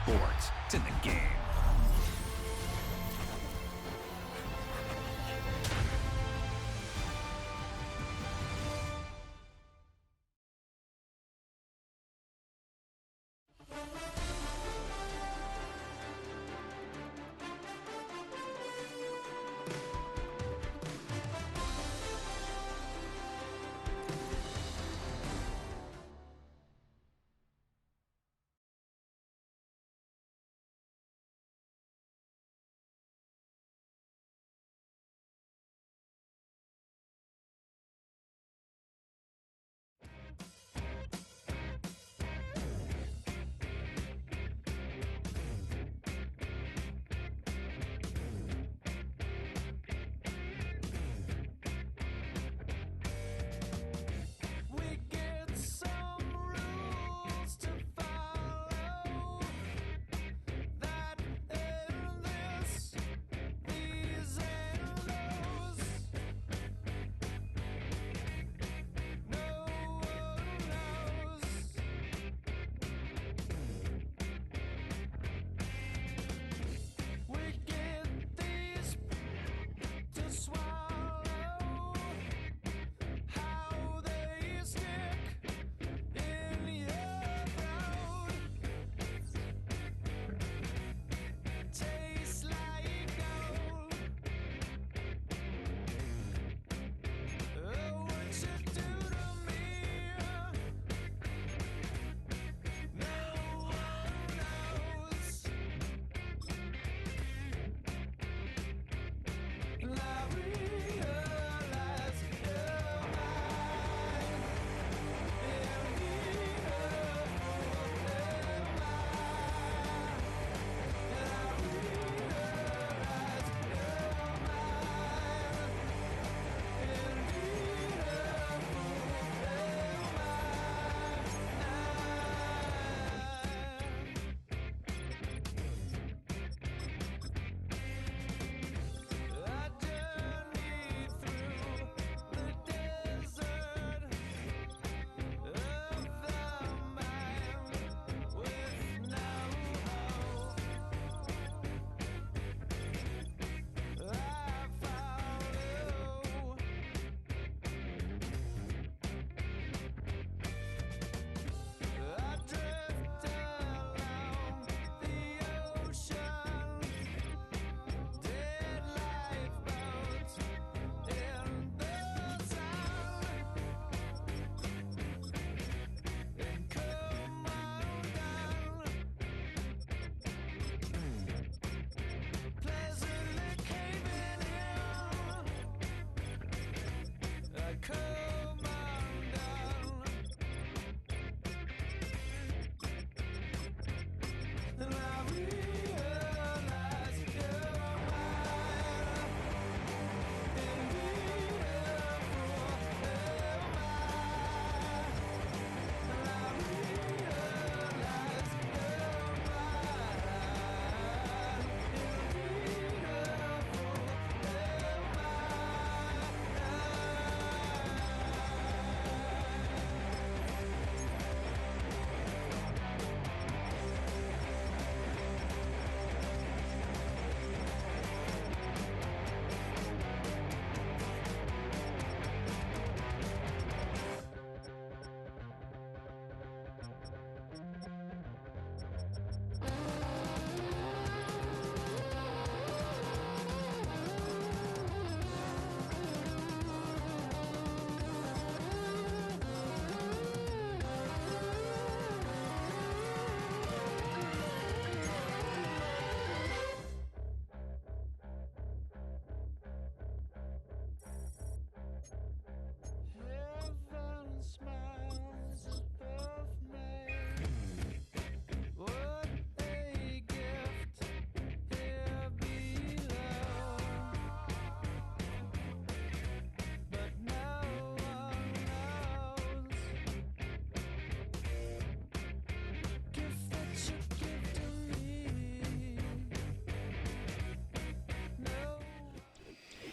sports. It's in the game.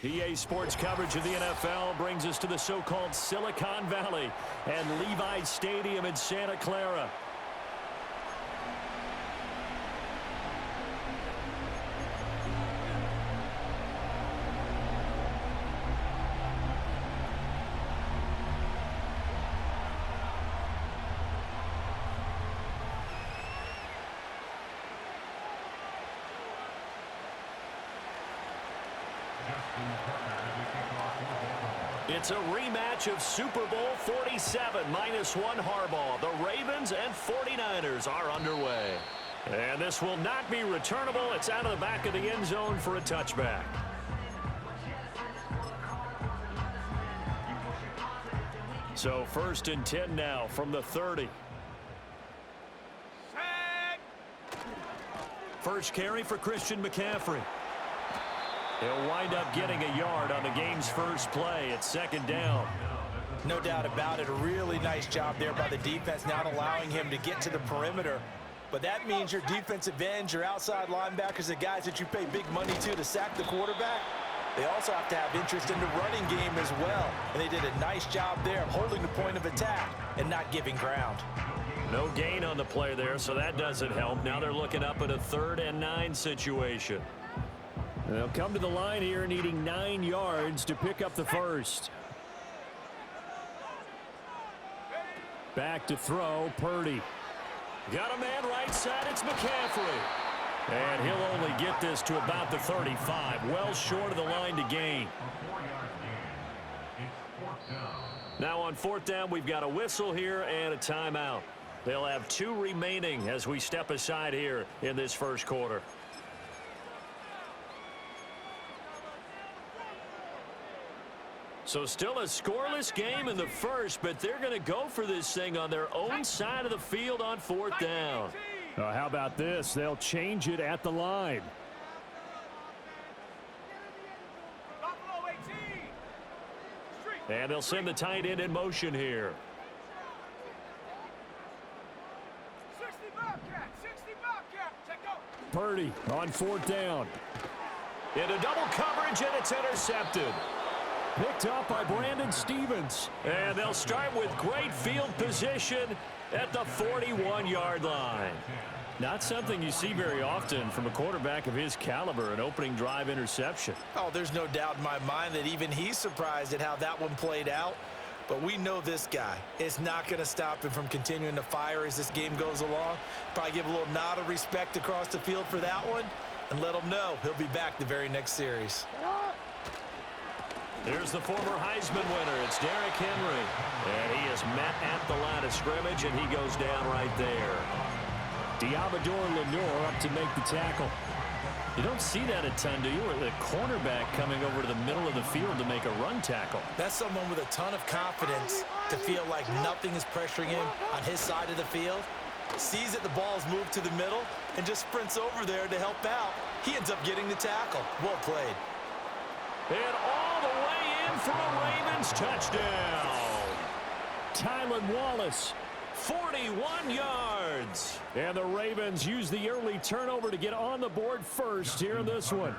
EA Sports coverage of the NFL brings us to the so-called Silicon Valley and Levi's Stadium in Santa Clara. It's a rematch of Super Bowl 47, -1 Harbaugh. The Ravens and 49ers are underway. And this will not be returnable. It's out of the back of the end zone for a touchback. So 1st and 10 now from the 30. First carry for Christian McCaffrey. He'll wind up getting a yard on the game's first play. It's 2nd down. No doubt about it. A really nice job there by the defense, not allowing him to get to the perimeter. But that means your defensive ends, your outside linebackers, the guys that you pay big money to sack the quarterback, they also have to have interest in the running game as well. And they did a nice job there of holding the point of attack and not giving ground. No gain on the play there, so that doesn't help. Now they're looking up at a 3rd and 9 situation. They'll come to the line here needing 9 yards to pick up the first. Back to throw, Purdy. Got a man right side, it's McCaffrey. And he'll only get this to about the 35, well short of the line to gain. Now on 4th down, we've got a whistle here and a timeout. They'll have 2 remaining as we step aside here in this first quarter. So still a scoreless game in the first, but they're going to go for this thing on their own side of the field on 4th down. How about this? They'll change it at the line. And they'll send the tight end in motion here. Purdy on 4th down. Into double coverage, and it's intercepted. Picked up by Brandon Stevens. And they'll start with great field position at the 41-yard line. Not something you see very often from a quarterback of his caliber, an opening drive interception. Oh, there's no doubt in my mind that even he's surprised at how that one played out. But we know this guy. It's not going to stop him from continuing to fire as this game goes along. Probably give a little nod of respect across the field for that one and let him know he'll be back the very next series. Here's the former Heisman winner. It's Derrick Henry. And he is met at the line of scrimmage, and he goes down right there. Diabador Lenore up to make the tackle. You don't see that a ton, do you? Or the cornerback coming over to the middle of the field to make a run tackle. That's someone with a ton of confidence to feel like nothing is pressuring him on his side of the field. Sees that the ball's moved to the middle and just sprints over there to help out. He ends up getting the tackle. Well played. And all the way in for a Ravens touchdown. Tylan Wallace. 41 yards. And the Ravens use the early turnover to get on the board first here in this one.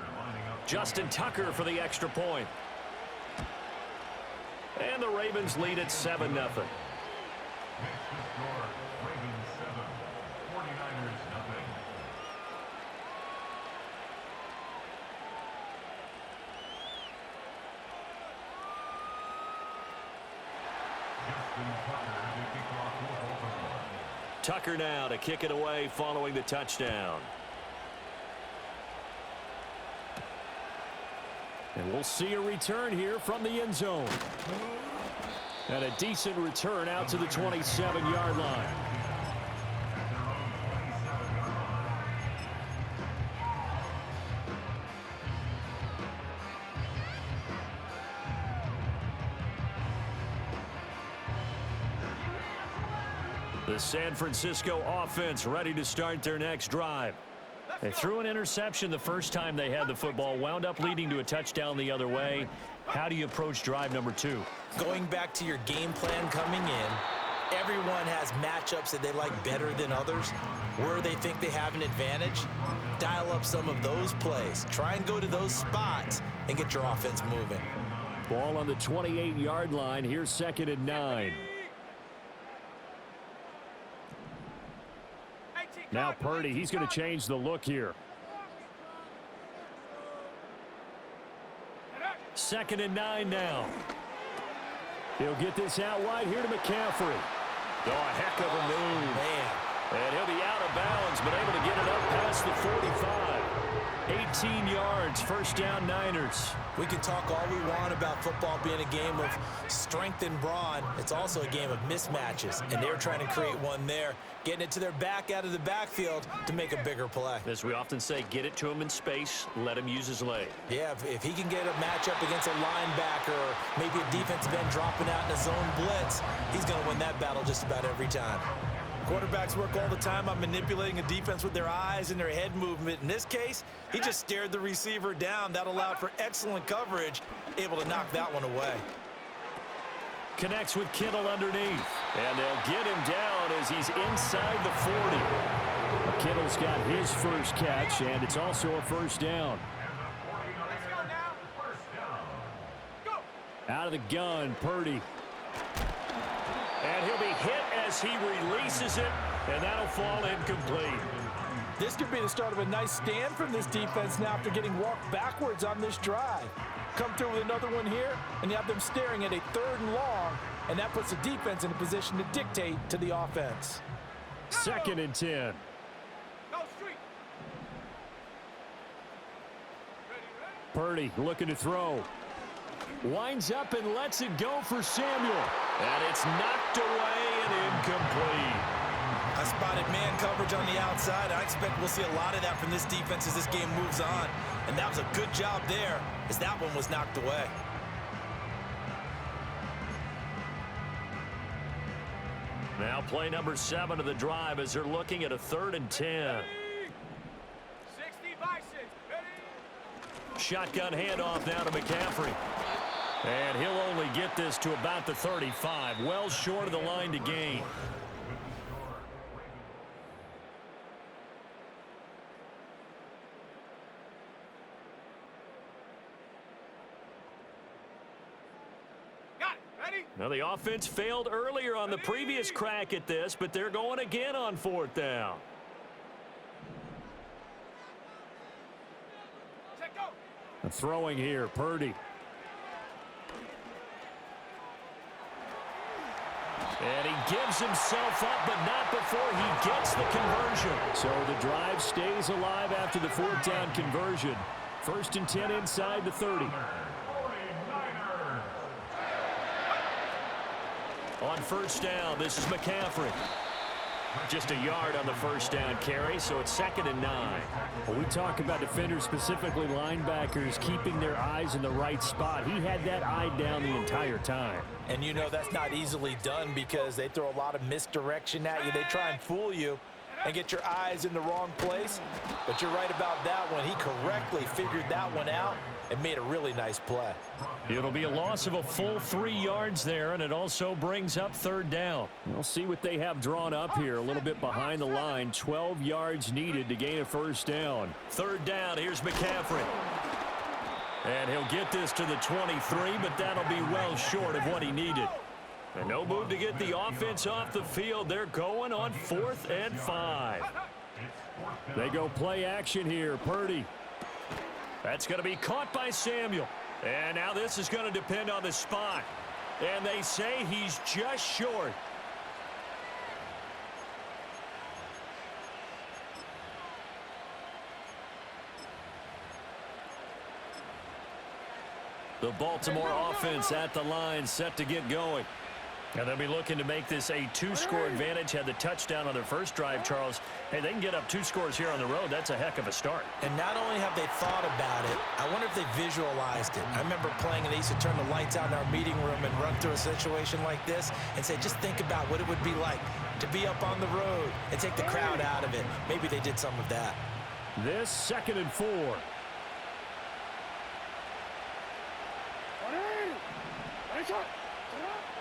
Justin Tucker for the extra point. And the Ravens lead at 7-0. Tucker now to kick it away following the touchdown. And we'll see a return here from the end zone. And a decent return out to the 27-yard line. The San Francisco offense ready to start their next drive. They threw an interception the first time they had the football, wound up leading to a touchdown the other way. How do you approach drive number 2? Going back to your game plan coming in, everyone has matchups that they like better than others. Where they think they have an advantage, dial up some of those plays. Try and go to those spots and get your offense moving. Ball on the 28-yard line. Here's 2nd and 9. Now Purdy, he's going to change the look here. 2nd and 9 now. He'll get this out wide here to McCaffrey. Oh, a heck of a move. Man. And he'll be out of bounds, but able to get it up past the 45. 18 yards, first down Niners. We can talk all we want about football being a game of strength and brawn. It's also a game of mismatches, and they're trying to create one there, getting it to their back out of the backfield to make a bigger play. As we often say, get it to him in space, let him use his leg. Yeah, if he can get a matchup against a linebacker or maybe a defensive end dropping out in a zone blitz, he's going to win that battle just about every time. Quarterbacks work all the time on manipulating a defense with their eyes and their head movement. In this case, he just stared the receiver down. That allowed for excellent coverage, able to knock that one away. Connects with Kittle underneath. And they'll get him down as he's inside the 40. Kittle's got his first catch, and it's also a first down. Out of the gun, Purdy. And he'll be hit as he releases it, and that'll fall incomplete. This could be the start of a nice stand from this defense now after getting walked backwards on this drive. Come through with another one here, and you have them staring at a 3rd and long, and that puts the defense in a position to dictate to the offense. 2nd and 10. Purdy looking to throw. Winds up and lets it go for Samuel. And it's knocked away and incomplete. I spotted man coverage on the outside. I expect we'll see a lot of that from this defense as this game moves on. And that was a good job there as that one was knocked away. Now play number 7 of the drive as they're looking at a 3rd and 10. 60 Bison. Shotgun handoff now to McCaffrey. And he'll only get this to about the 35, well short of the line to gain. Got it. Ready? Now the offense failed earlier on the previous crack at this, but they're going again on 4th down. Check go. Throwing here, Purdy. And he gives himself up, but not before he gets the conversion. So the drive stays alive after the 4th down conversion. 1st and 10 inside the 30. On 1st down, this is McCaffrey. Just a yard on the 1st down carry, so it's 2nd and 9. When we talk about defenders, specifically linebackers, keeping their eyes in the right spot, he had that eye down the entire time. And you know that's not easily done because they throw a lot of misdirection at you. They try and fool you and get your eyes in the wrong place. But you're right about that one. He correctly figured that one out and made a really nice play. It'll be a loss of a full 3 yards there, and it also brings up 3rd down. We'll see what they have drawn up here. A little bit behind the line. 12 yards needed to gain a 1st down. 3rd down, here's McCaffrey. And he'll get this to the 23, but that'll be well short of what he needed. And no move to get the offense off the field. They're going on 4th and 5. They go play action here. Purdy. That's going to be caught by Samuel. And now this is going to depend on the spot. And they say he's just short. The Baltimore offense at the line, set to get going. And they'll be looking to make this a 2-score advantage. Had the touchdown on their first drive, Charles. Hey, they can get up 2 scores here on the road. That's a heck of a start. And not only have they thought about it, I wonder if they visualized it. I remember playing and they used to turn the lights out in our meeting room and run through a situation like this and say, just think about what it would be like to be up on the road and take the crowd out of it. Maybe they did some of that. This 2nd and 4.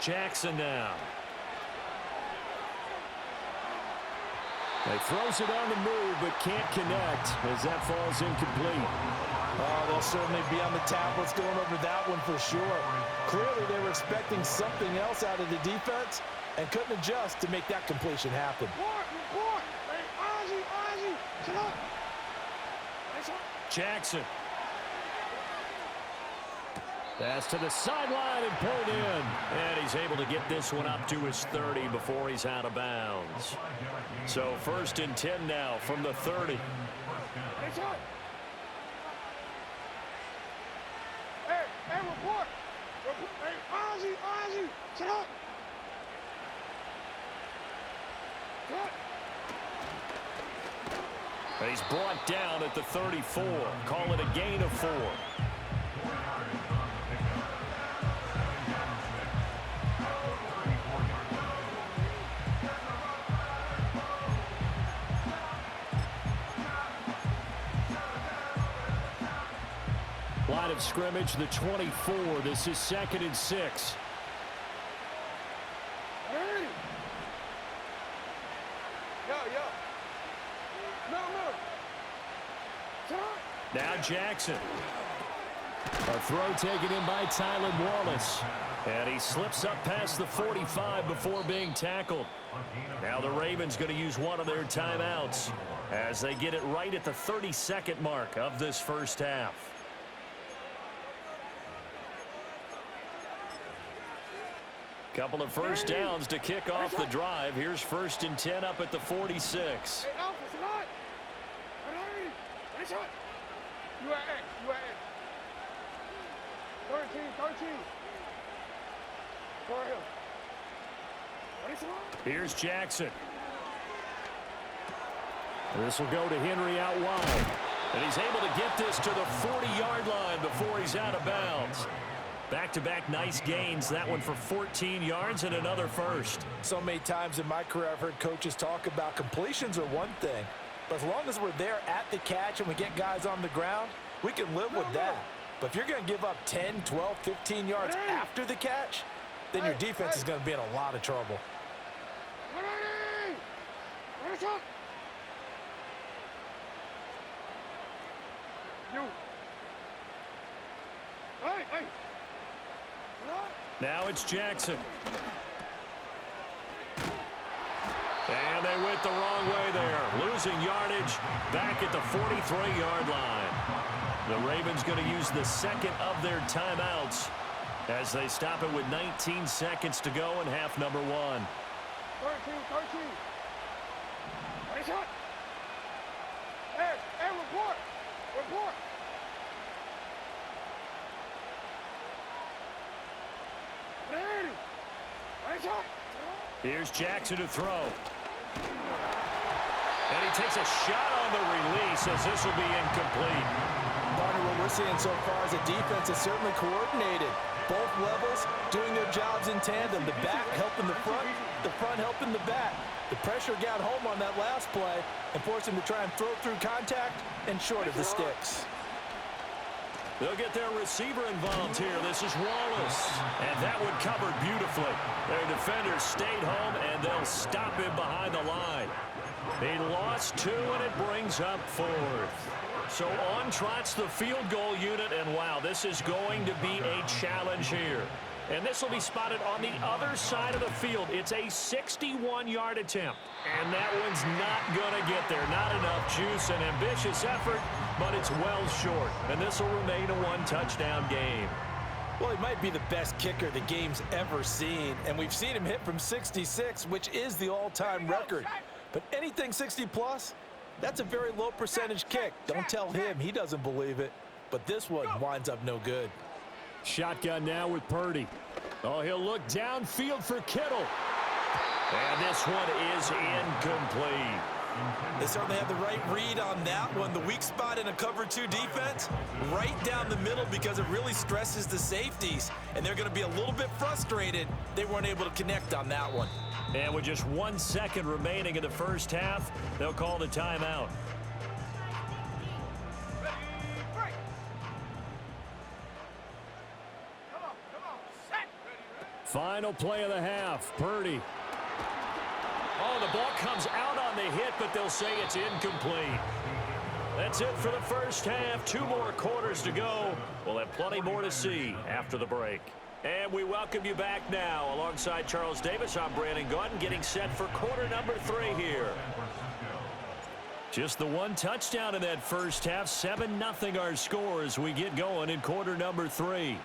Jackson now. They throws it on the move, but can't connect as that falls incomplete. Oh, they'll certainly be on the tablets going over that one for sure. Clearly, they were expecting something else out of the defense and couldn't adjust to make that completion happen. Jackson. Pass to the sideline and pulled in. And he's able to get this one up to his 30 before he's out of bounds. So 1st and 10 now from the 30. He's brought down at the 34. Call it a gain of 4. Line of scrimmage, the 24. This is 2nd and 6. Now Jackson. A throw taken in by Tylan Wallace. And he slips up past the 45 before being tackled. Now the Ravens going to use one of their timeouts as they get it right at the 32nd mark of this first half. Couple of first downs to kick off the drive. Here's 1st and 10 up at the 46. You at X. 13. For him. Here's Jackson. This will go to Henry out wide. And he's able to get this to the 40-yard line before he's out of bounds. Back-to-back nice gains. That one for 14 yards and another first. So many times in my career I've heard coaches talk about completions are one thing. But as long as we're there at the catch and we get guys on the ground, we can live with that. But if you're going to give up 10, 12, 15 yards after the catch, then your defense is going to be in a lot of trouble. Now it's Jackson. And they went the wrong way there. Losing yardage back at the 43-yard line. The Ravens going to use the second of their timeouts as they stop it with 19 seconds to go in half number 1. 13. Hey, report. Here's Jackson to throw. And he takes a shot on the release as this will be incomplete. Barney, what we're seeing so far is a defense is certainly coordinated. Both levels doing their jobs in tandem. The back helping the front helping the back. The pressure got home on that last play and forced him to try and throw through contact and short of the sticks. They'll get their receiver involved here. This is Wallace. And that one covered beautifully. Their defenders stayed home, and they'll stop him behind the line. He lost 2, and it brings up 4th. So on trots the field goal unit, and wow, this is going to be a challenge here. And this will be spotted on the other side of the field. It's a 61-yard attempt. And that one's not going to get there. Not enough juice, an ambitious effort, but it's well short. And this will remain a 1-touchdown game. Well, he might be the best kicker the game's ever seen. And we've seen him hit from 66, which is the all-time record. But anything 60-plus, that's a very low percentage kick. Don't tell him he doesn't believe it. But this one winds up no good. Shotgun now with Purdy. Oh, he'll look downfield for Kittle. And this one is incomplete. They certainly have the right read on that one. The weak spot in a cover 2 defense, right down the middle because it really stresses the safeties. And they're going to be a little bit frustrated they weren't able to connect on that one. And with just 1 second remaining in the first half, they'll call the timeout. Final play of the half. Purdy. Oh, the ball comes out on the hit, but they'll say it's incomplete. That's it for the first half. 2 more quarters to go. We'll have plenty more to see after the break. And we welcome you back now. Alongside Charles Davis, I'm Brandon Gaudin, getting set for quarter number 3 here. Just the 1 touchdown in that first half. 7-0 our score as we get going in quarter number 3.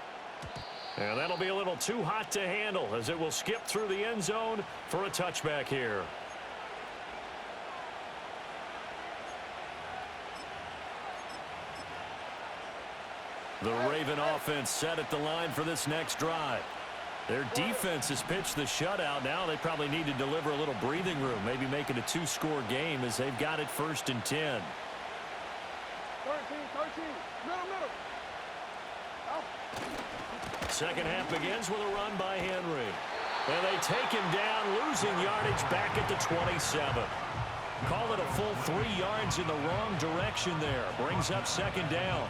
And that'll be a little too hot to handle as it will skip through the end zone for a touchback here. The Raven offense set at the line for this next drive. Their defense has pitched the shutout. Now they probably need to deliver a little breathing room, maybe make it a two-score game as they've got it 1st and 10. 13, middle. Out. Second half begins with a run by Henry. And they take him down, losing yardage back at the 27. Call it a full 3 yards in the wrong direction there. Brings up 2nd down.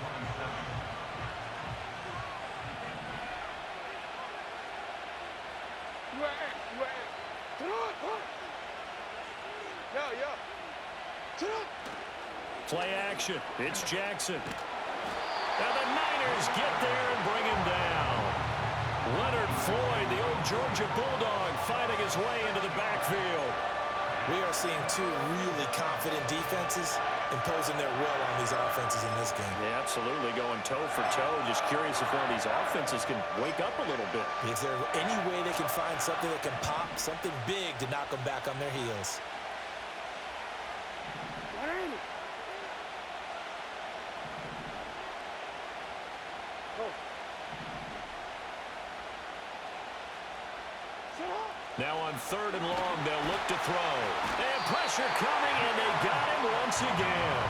Play action. It's Jackson. Now the Niners get there and bring him down. Leonard Floyd, the old Georgia Bulldog, fighting his way into the backfield. We are seeing 2 really confident defenses imposing their will on these offenses in this game. Yeah, absolutely, going toe for toe. Just curious if one of these offenses can wake up a little bit. Is there any way they can find something that can pop, something big to knock them back on their heels? Now on 3rd and long, they'll look to throw. And pressure coming, and they got him once again.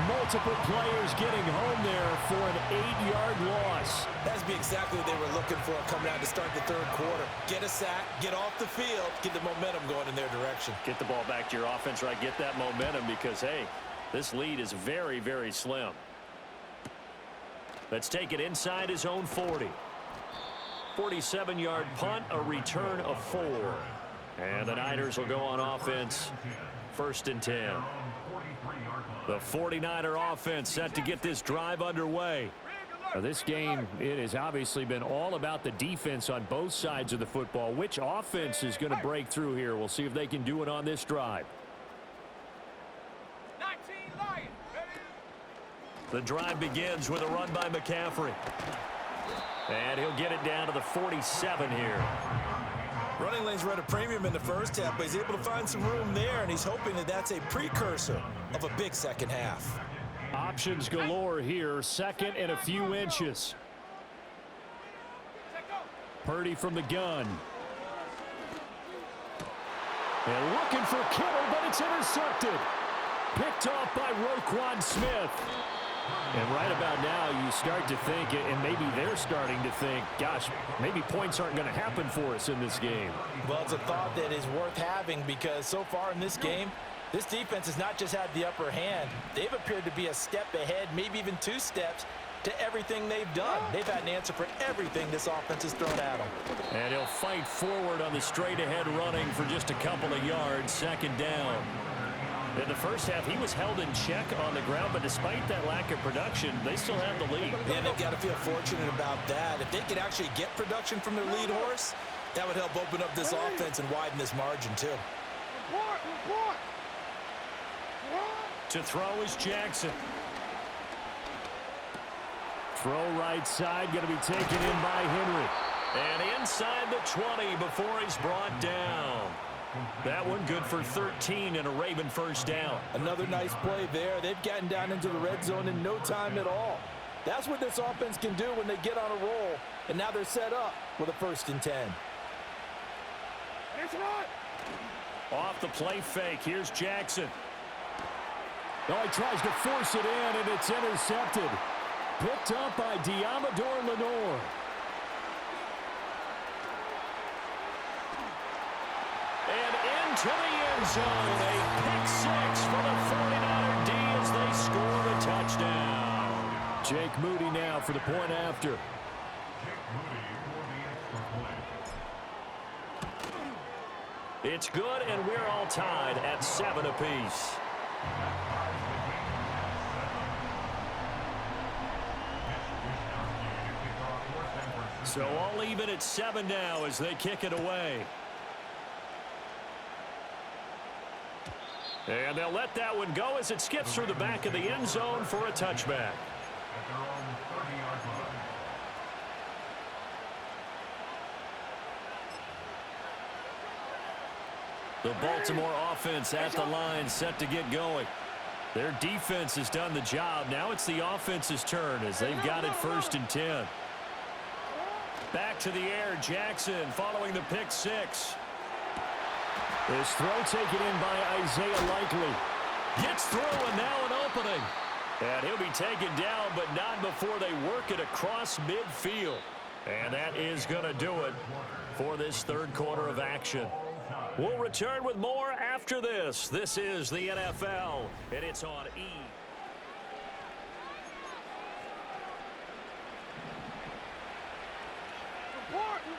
Multiple players getting home there for an 8-yard loss. That's exactly what they were looking for coming out to start the 3rd quarter. Get a sack, get off the field, get the momentum going in their direction. Get the ball back to your offense, right? Get that momentum because, hey, this lead is very, very slim. Let's take it inside his own 40. 47-yard punt, a return of 4. And the Niners will go on offense, 1st and 10. The 49er offense set to get this drive underway. Now, this game, it has obviously been all about the defense on both sides of the football. Which offense is going to break through here? We'll see if they can do it on this drive. 19 Lions. The drive begins with a run by McCaffrey. And he'll get it down to the 47 here. Running lanes run a premium in the first half, but he's able to find some room there, and he's hoping that that's a precursor of a big second half. Options galore here. 2nd and a few inches. Purdy from the gun. And looking for Kittle, but it's intercepted. Picked off by Roquan Smith. And right about now, you start to think, and maybe they're starting to think, gosh, maybe points aren't going to happen for us in this game. Well, it's a thought that is worth having because so far in this game, this defense has not just had the upper hand. They've appeared to be a step ahead, maybe even 2 steps to everything they've done. They've had an answer for everything this offense has thrown at them. And he'll fight forward on the straight-ahead running for just a couple of yards, 2nd down. In the first half, he was held in check on the ground, but despite that lack of production, they still have the lead. And they've got to feel fortunate about that. If they could actually get production from their lead horse, that would help open up this offense and widen this margin, too. Report. To throw is Jackson. Throw right side, going to be taken in by Henry. And inside the 20 before he's brought down. That one good for 13 and a Raven first down. Another nice play there. They've gotten down into the red zone in no time at all. That's what this offense can do when they get on a roll. And now they're set up with a 1st and 10. It's right. Off the play fake. Here's Jackson. Oh, he tries to force it in, and it's intercepted. Picked up by Diamador Lenore. And into the end zone. A pick 6 for the 49er D as they score the touchdown. Jake Moody now for the point after. It's good, and we're all tied at 7 apiece. So all even at 7 now as they kick it away. And they'll let that one go as it skips through the back of the end zone for a touchback. The Baltimore offense at the line, set to get going. Their defense has done the job. Now it's the offense's turn as they've got it 1st and 10. Back to the air, Jackson following the pick six. His throw taken in by Isaiah Likely. Gets through, and now an opening. And he'll be taken down, but not before they work it across midfield. And that is going to do it for this third quarter of action. We'll return with more after this. This is the NFL, and it's on E!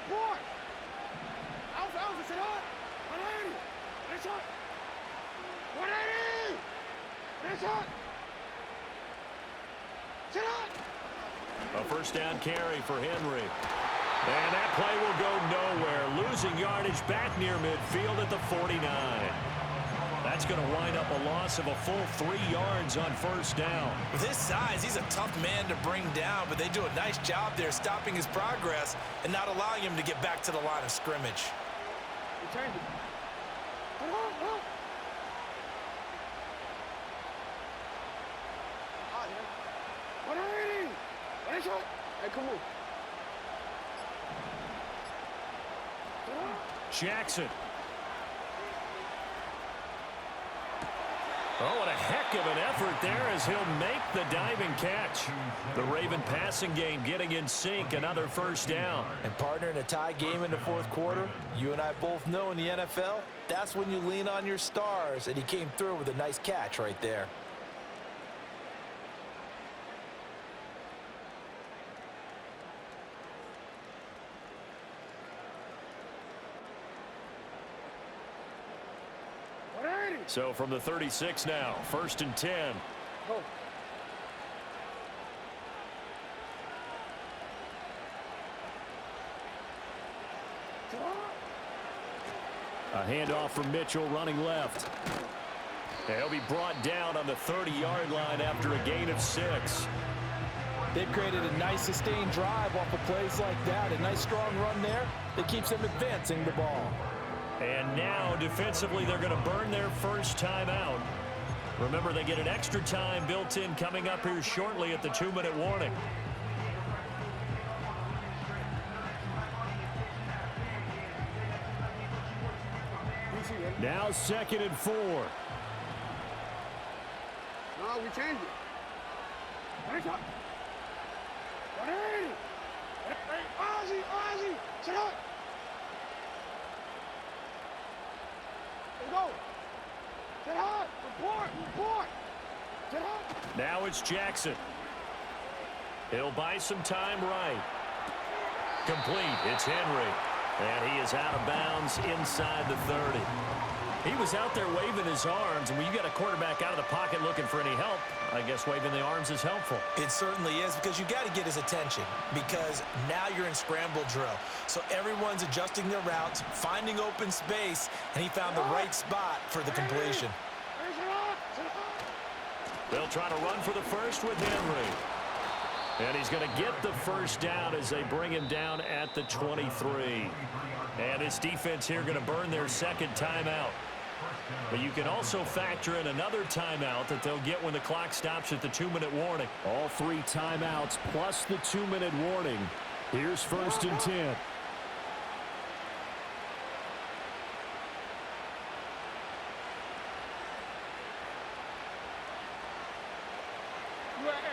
Report! Alpha, sit up! 180! Finish up! 180! Finish up! Sit up! A first down carry for Henry. And that play will go nowhere. Losing yardage back near midfield at the 49. That's going to wind up a loss of a full 3 yards on first down. With his size, he's a tough man to bring down, but they do a nice job there stopping his progress and not allowing him to get back to the line of scrimmage. Return it. Come on. Ah, yeah. 180! Finish up! Hey, come on. Jackson. Oh, what a heck of an effort there as he'll make the diving catch. The Raven passing game getting in sync, another first down. And partner, in a tie game in the fourth quarter, you and I both know in the NFL, that's when you lean on your stars, and he came through with a nice catch right there. So from the 36 now, first and 10. Go. A handoff from Mitchell running left. And he'll be brought down on the 30-yard line after a gain of 6. They've created a nice sustained drive off of plays like that. A nice strong run there that keeps them advancing the ball. And now, defensively, they're going to burn their first timeout. Remember, they get an extra time built in coming up here shortly at the 2-minute warning. Now 2nd and 4. No, we changed it. Finish up. 180! Hey, Ozzy! Sit up! Go. Sit hot. Report. Sit hot. Now it's Jackson. He'll buy some time right. Complete. It's Henry. And he is out of bounds inside the 30. He was out there waving his arms, and when you got a quarterback out of the pocket looking for any help, I guess waving the arms is helpful. It certainly is, because you got to get his attention, because now you're in scramble drill. So everyone's adjusting their routes, finding open space, and he found the right spot for the completion. They'll try to run for the first with Henry. And he's going to get the first down as they bring him down at the 23. And this defense here going to burn their second timeout. But you can also factor in another timeout that they'll get when the clock stops at the 2-minute warning. All 3 timeouts plus the 2-minute warning. Here's 1st and 10.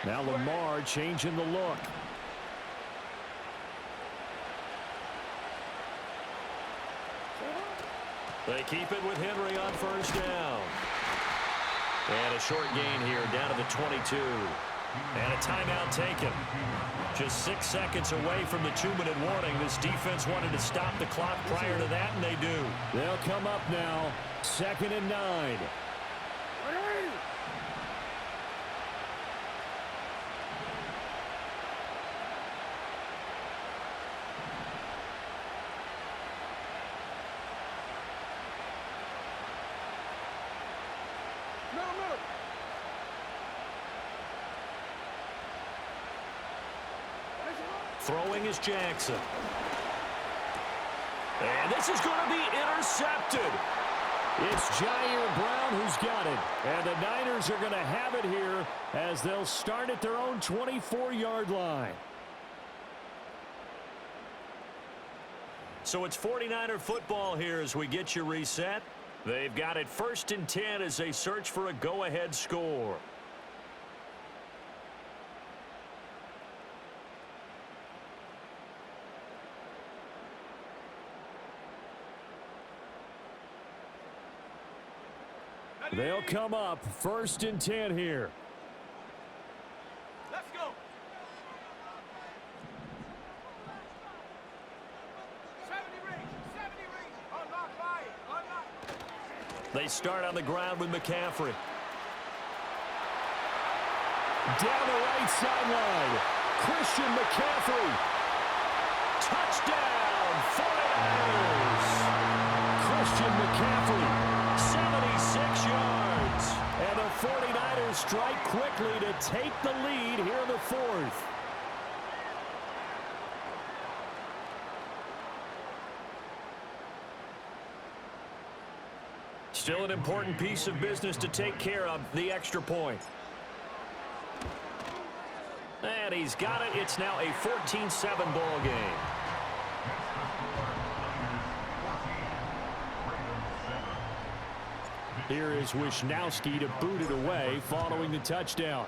Now Lamar changing the look. They keep it with Henry on first down. And a short gain here down to the 22. And a timeout taken. Just 6 seconds away from the 2-minute warning. This defense wanted to stop the clock prior to that, and they do. They'll come up now. 2nd and 9. Throwing is Jackson. And this is going to be intercepted. It's Jair Brown who's got it. And the Niners are going to have it here as they'll start at their own 24-yard line. So it's 49er football here as we get you reset. They've got it 1st and 10 as they search for a go-ahead score. They'll come up 1st and 10 here. Let's go. 70 range. Unlock by it. Unlock. They start on the ground with McCaffrey. Down the right sideline. Christian McCaffrey. Touchdown, 49ers. Christian McCaffrey. 76 yards. And the 49ers strike quickly to take the lead here in the 4th. Still an important piece of business to take care of, the extra point. And he's got it. It's now a 14-7 ball game. Here is Wishnowski to boot it away following the touchdown.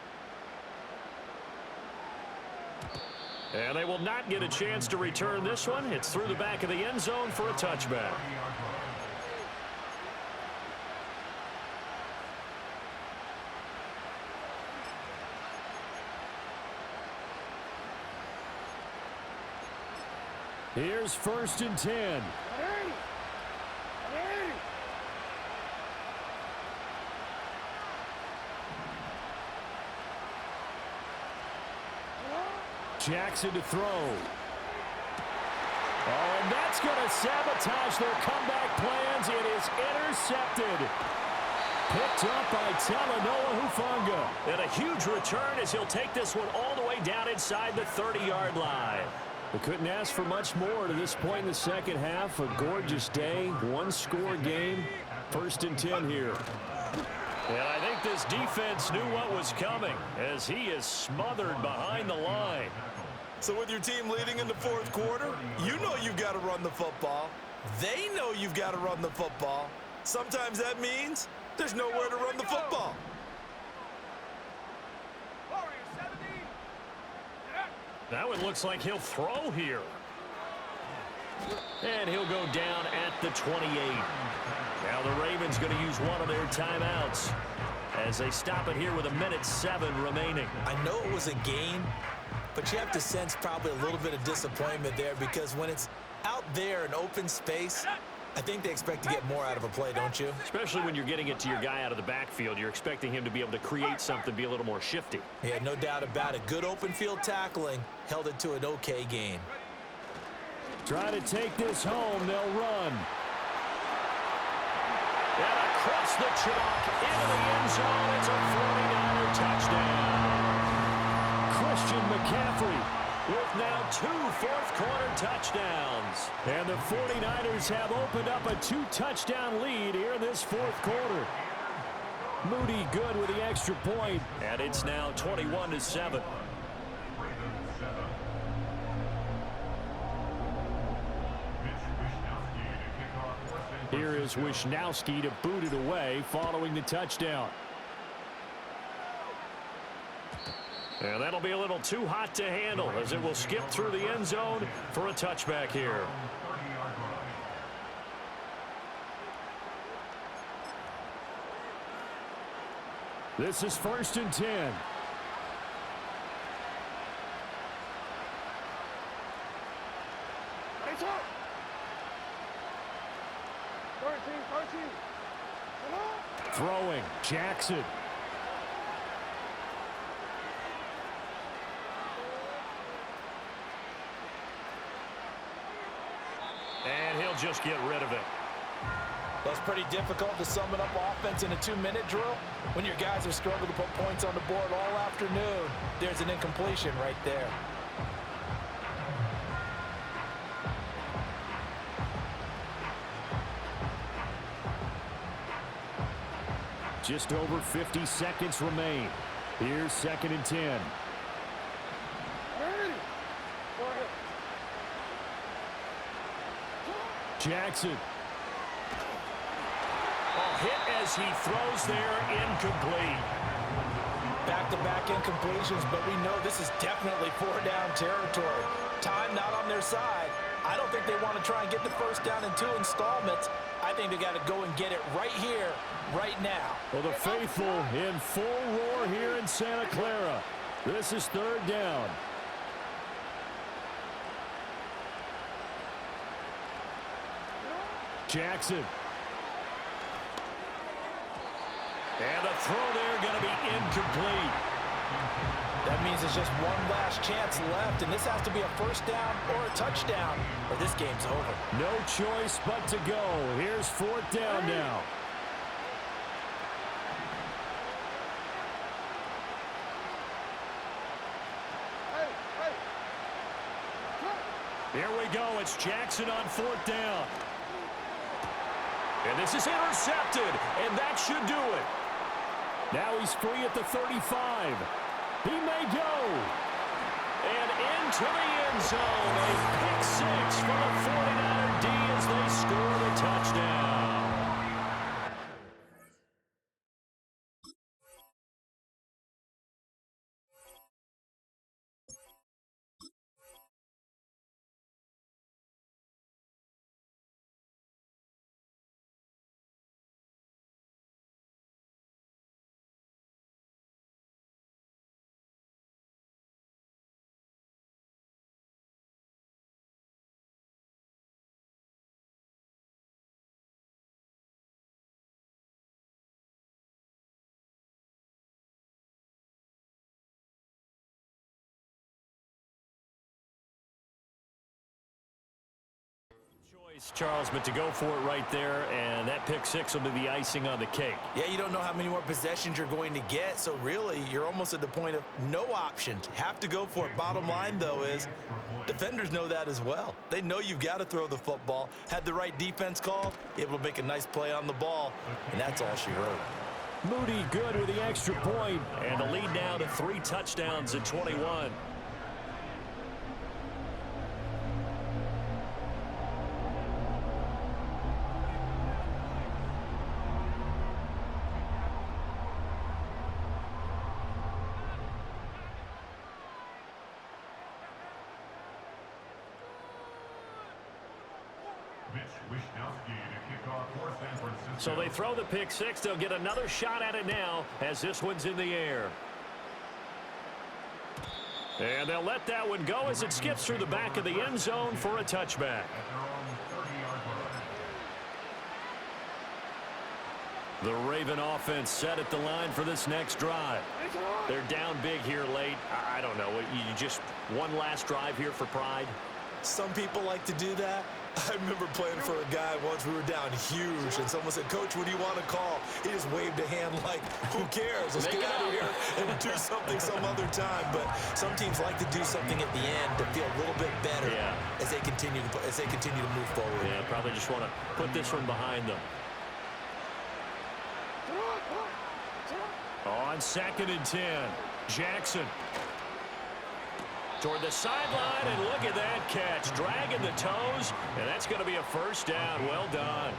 And they will not get a chance to return this one. It's through the back of the end zone for a touchback. Here's 1st and 10. Jackson to throw. Oh, and that's going to sabotage their comeback plans. It is intercepted. Picked up by Talanoa Hufanga. And a huge return as he'll take this one all the way down inside the 30-yard line. We couldn't ask for much more to this point in the second half. A gorgeous day, one-score game. 1st and 10 here. And I think this defense knew what was coming as he is smothered behind the line. So with your team leading in the 4th quarter, you know you've got to run the football. They know you've got to run the football. Sometimes that means there's nowhere to run the football. That one looks like he'll throw here. And he'll go down at the 28. Now the Ravens going to use one of their timeouts as they stop it here with 1:07 remaining. I know it was a game, but you have to sense probably a little bit of disappointment there because when it's out there in open space, I think they expect to get more out of a play, don't you? Especially when you're getting it to your guy out of the backfield. You're expecting him to be able to create something, be a little more shifty. Yeah, no doubt about it. Good open field tackling held it to an okay game. Try to take this home. They'll run. And across the chalk into the end zone. It's a 49er touchdown. Christian McCaffrey with now 2 fourth-quarter touchdowns. And the 49ers have opened up a 2-touchdown lead here in this 4th quarter. Moody good with the extra point. And it's now 21-7. Here is Wishnowski to boot it away following the touchdown. And that'll be a little too hot to handle as it will skip through the end zone for a touchback here. This is 1st and 10. Throwing, Jackson. And he'll just get rid of it. That's pretty difficult to sum it up offense in a 2-minute drill. When your guys have struggled to put points on the board all afternoon, there's an incompletion right there. Just over 50 seconds remain. Here's 2nd and 10. Jackson. Hit as he throws there, incomplete. Back-to-back incompletions, but we know this is definitely 4-down territory. Time not on their side. I don't think they want to try and get the first down in 2 installments. I think they got to go and get it right here, right now. Well, the faithful in full roar here in Santa Clara. This is 3rd down. Jackson. And the throw there going to be incomplete. That means it's just one last chance left, and this has to be a first down or a touchdown, or this game's over. No choice but to go. Here's 4th down now. Here we go. It's Jackson on 4th down. And this is intercepted, and that should do it. Now he's free at the 35. He may go. And into the end zone. A pick 6 for the 49er D as they score the touchdown. Charles, but to go for it right there, and that pick 6 will be the icing on the cake. Yeah, you don't know how many more possessions you're going to get, so really you're almost at the point of no options. Have to go for it. Bottom line, though, is defenders know that as well. They know you've got to throw the football. Had the right defense call, able to make a nice play on the ball, and that's all she wrote. Moody good with the extra point, and the lead now to 3 touchdowns at 21. So they throw the pick 6. They'll get another shot at it now as this one's in the air. And they'll let that one go as it skips through the back of the end zone for a touchback. The Raven offense set at the line for this next drive. They're down big here late. I don't know. You just one last drive here for pride? Some people like to do that. I remember playing for a guy once. We were down huge, and someone said, "Coach, what do you want to call?" He just waved a hand like, "Who cares? Let's get out of here and do something some other time." But some teams like to do something at the end to feel a little bit better as they continue to move forward. Yeah, probably just want to put this one behind them. On 2nd and 10, Jackson. Toward the sideline, and look at that catch. Dragging the toes, and that's going to be a first down. Well done.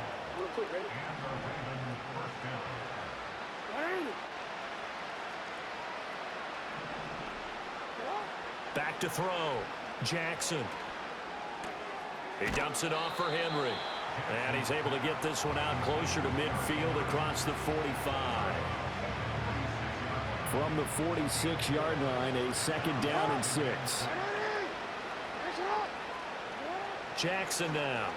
Back to throw. Jackson. He dumps it off for Henry. And he's able to get this one out closer to midfield across the 45. From the 46-yard line, a 2nd down and 6. Jackson now.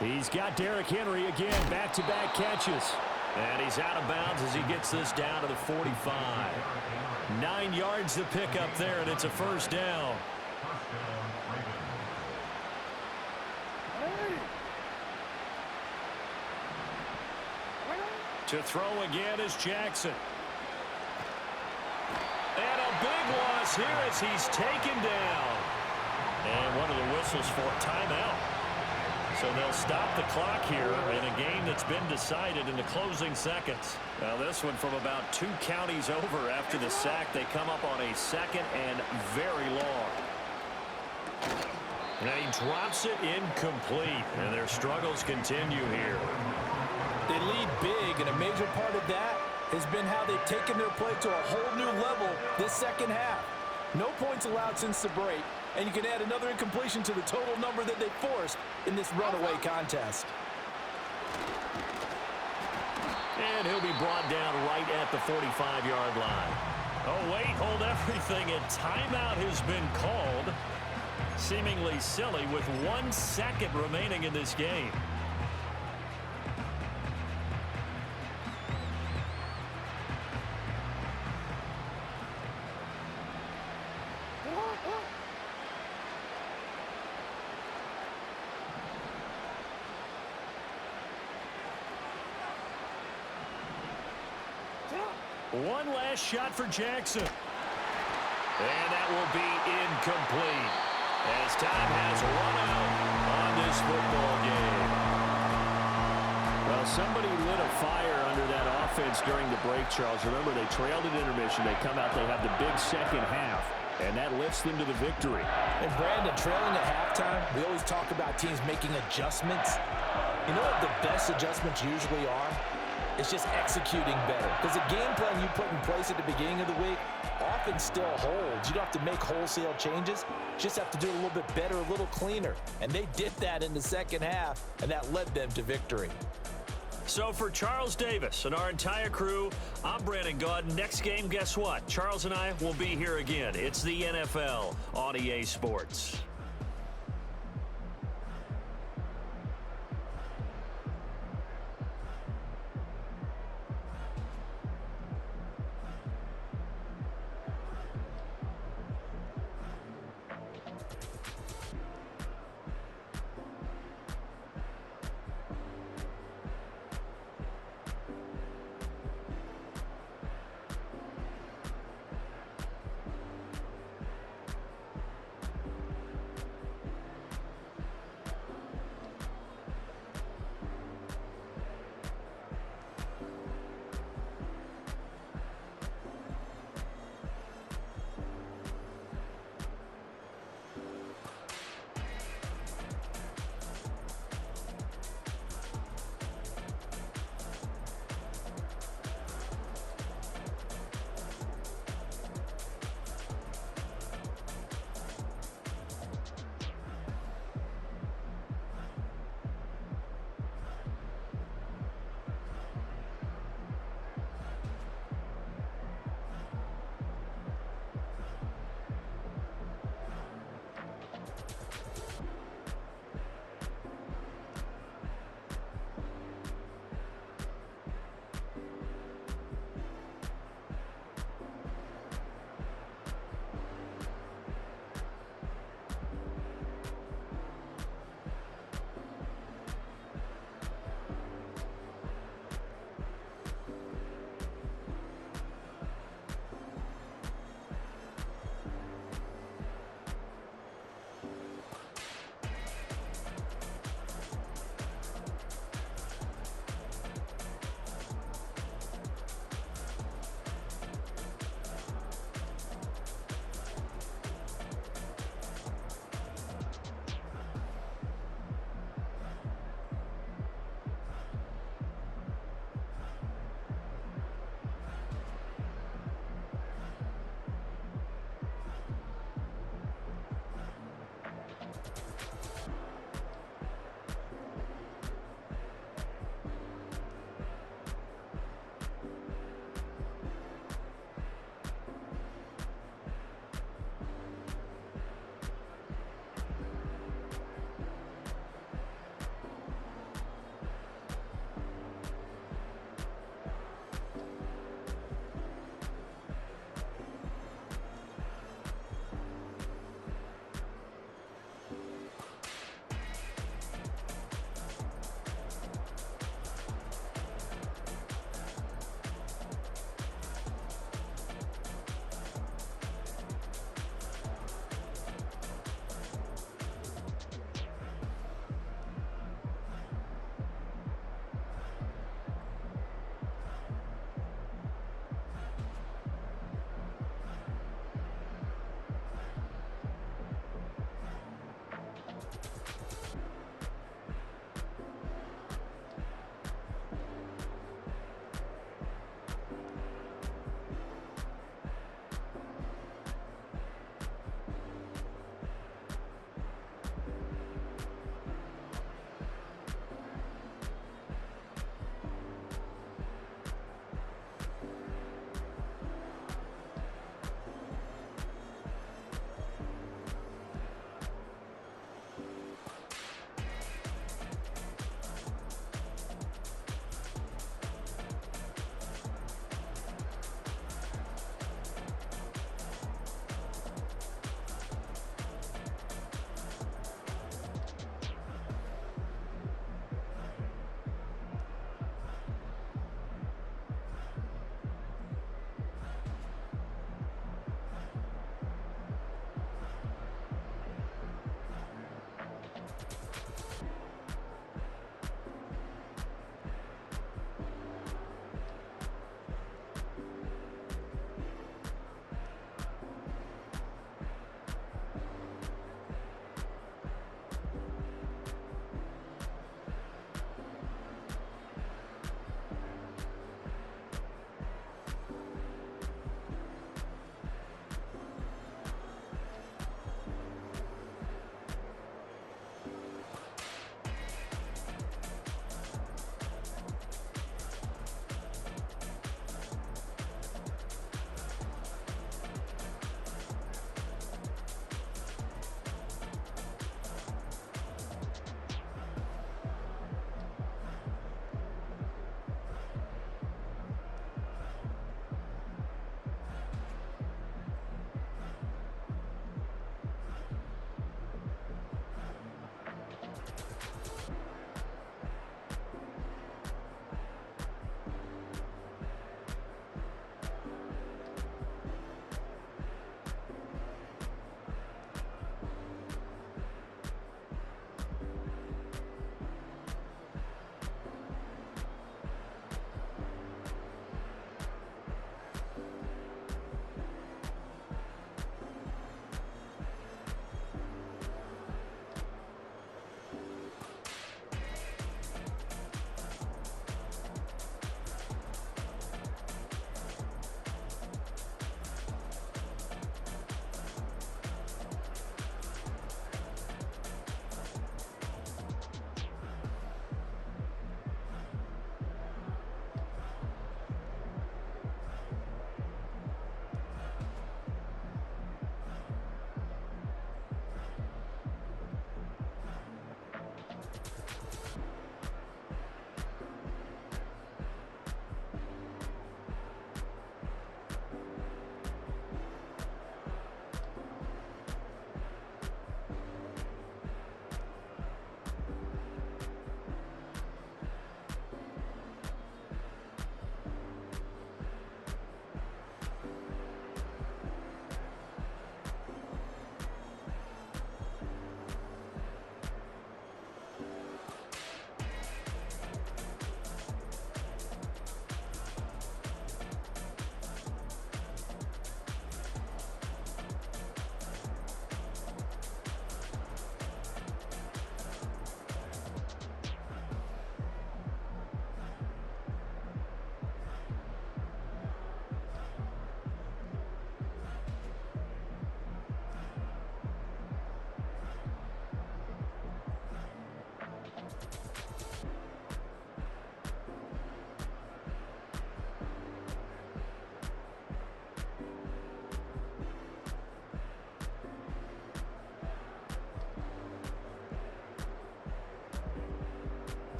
He's got Derrick Henry again, back-to-back catches. And he's out of bounds as he gets this down to the 45. 9 yards to pick up there, and it's a first down. To throw again is Jackson. And a big loss here as he's taken down. And one of the whistles for timeout. So they'll stop the clock here in a game that's been decided in the closing seconds. Now this one from about 2 counties over after the sack. They come up on a 2nd and very long. And he drops it incomplete. And their struggles continue here. They lead big, and a major part of that has been how they've taken their play to a whole new level this second half. No points allowed since the break, and you can add another incompletion to the total number that they forced in this runaway contest. And he'll be brought down right at the 45-yard line. Oh, wait, hold everything. A timeout has been called. Seemingly silly with 1 second remaining in this game. One last shot for Jackson. And that will be incomplete as time has run out on this football game. Well, somebody lit a fire under that offense during the break, Charles. Remember, they trailed at intermission. They come out, they have the big second half, and that lifts them to the victory. And Brandon, trailing at halftime, we always talk about teams making adjustments. You know what the best adjustments usually are? It's just executing better. Because the game plan you put in place at the beginning of the week often still holds. You don't have to make wholesale changes. You just have to do it a little bit better, a little cleaner. And they did that in the second half, and that led them to victory. So for Charles Davis and our entire crew, I'm Brandon Gaudin. Next game, guess what? Charles and I will be here again. It's the NFL on EA Sports.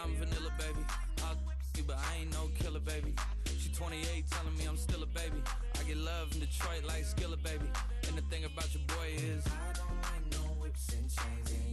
I'm vanilla, baby. I'll you, but I ain't no killer, baby. She 28, telling me I'm still a baby. I get love in Detroit like Skillet, baby. And the thing about your boy is I don't like no whips and chains.